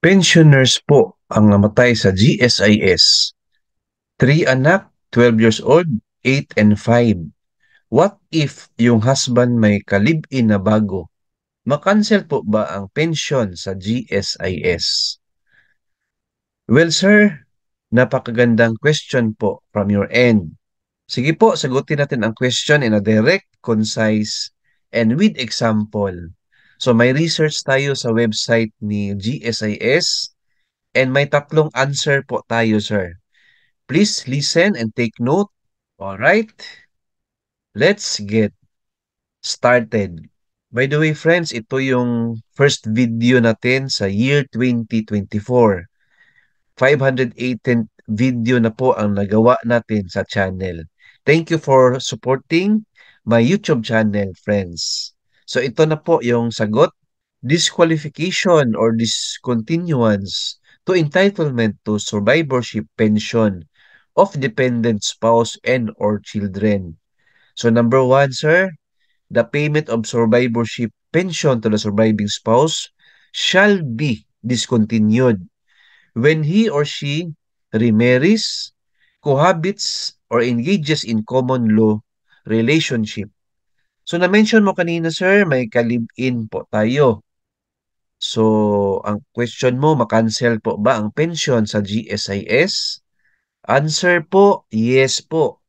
Pensioners po ang namatay sa GSIS. 3 anak, 12 years old, 8 and 5. What if yung husband may kalib-in na bago? Makancel po ba ang pension sa GSIS? Well, sir, napakagandang question po from your end. Sige po, sagutin natin ang question in a direct, concise, and with example. So may research tayo sa website ni GSIS and may tatlong answer po tayo, sir. Please listen and take note. All right, let's get started. By the way, friends, ito yung first video natin sa year 2024. 518th video na po ang nagawa natin sa channel. Thank you for supporting my YouTube channel, friends. So ito na po yung sagot. Disqualification or discontinuance to entitlement to survivorship pension of dependent spouse and or children. So number one, sir, the payment of survivorship pension to the surviving spouse shall be discontinued when he or she remarries, cohabits, or engages in common law relationship. So na-mention mo kanina, sir, may kalib-in po tayo. So, ang question mo, makancel po ba ang pension sa GSIS? Answer po, yes po.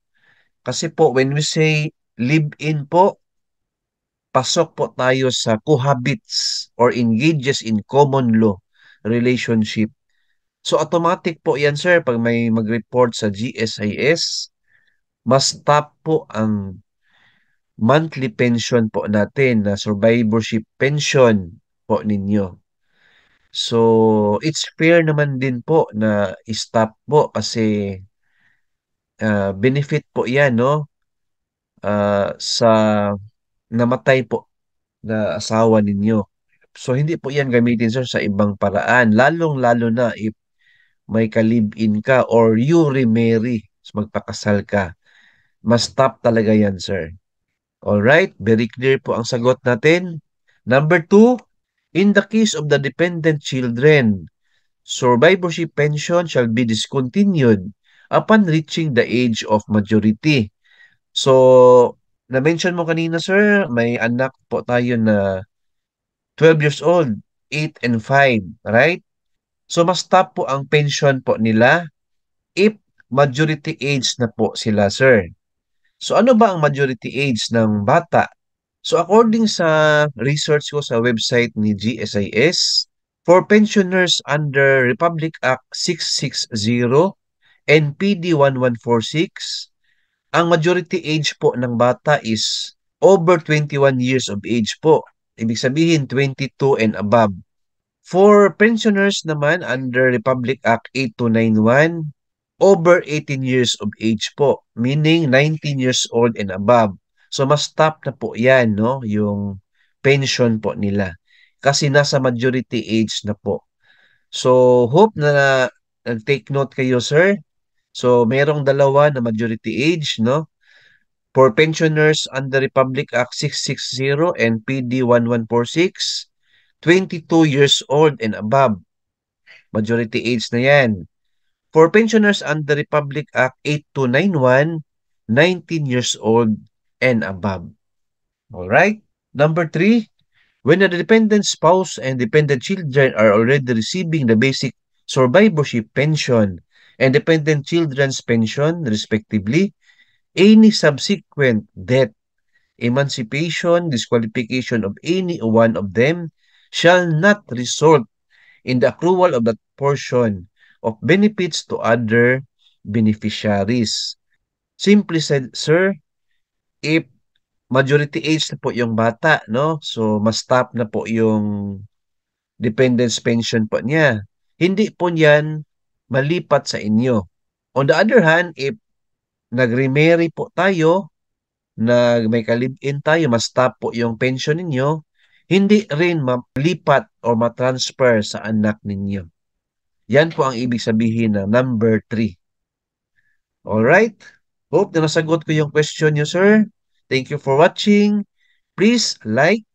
Kasi po, when we say live-in po, pasok po tayo sa cohabits or engages in common law relationship. So, automatic po yan, sir, pag may mag-report sa GSIS, stop po ang monthly pension po natin na survivorship pension po ninyo. So, it's fair naman din po na stop po kasi benefit po yan, no? Sa namatay po na asawa ninyo. So, hindi po yan gamitin, sir, sa ibang paraan. Lalong-lalo na if may ka-live-in ka or you remarry, magpakasal ka. Stop talaga yan, sir. Alright, very clear po ang sagot natin. Number 2, in the case of the dependent children, survivorship pension shall be discontinued upon reaching the age of majority. So, na-mention mo kanina, sir, may anak po tayo na 12 years old, 8 and 5, right? So, stop po ang pension po nila if majority age na po sila, sir. So, ano ba ang majority age ng bata? So, according sa research ko sa website ni GSIS, for pensioners under Republic Act 660 and PD 1146, ang majority age po ng bata is over 21 years of age po. Ibig sabihin 22 and above. For pensioners naman under Republic Act 8291, over 18 years of age po, meaning 19 years old and above. So stop na po 'yan, no, yung pension po nila. Kasi nasa majority age na po. So hope na nag-take note kayo, sir. So merong dalawa na majority age, no? For pensioners under Republic Act 660 and PD 1146, 22 years old and above. Majority age na 'yan. For pensioners under Republic Act 8291, 19 years old and above. Alright? Number 3, when a dependent spouse and dependent children are already receiving the basic survivorship pension and dependent children's pension, respectively, any subsequent death, emancipation, disqualification of any one of them shall not result in the accrual of that portion of benefits to other beneficiaries. Simply said, sir, if majority age na po yung bata, no? So, stop na po yung dependence pension po niya. Hindi po yan malipat sa inyo. On the other hand, if nag-remarry po tayo, may ka-live-in tayo, stop po yung pension ninyo, hindi rin malipat o matransfer sa anak ninyo. Yan po ang ibig sabihin ng number 3. Alright? Hope na nasagot ko yung question nyo, sir. Thank you for watching. Please like,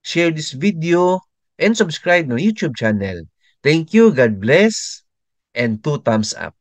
share this video, and subscribe to YouTube channel Thank you, God bless, and two thumbs up.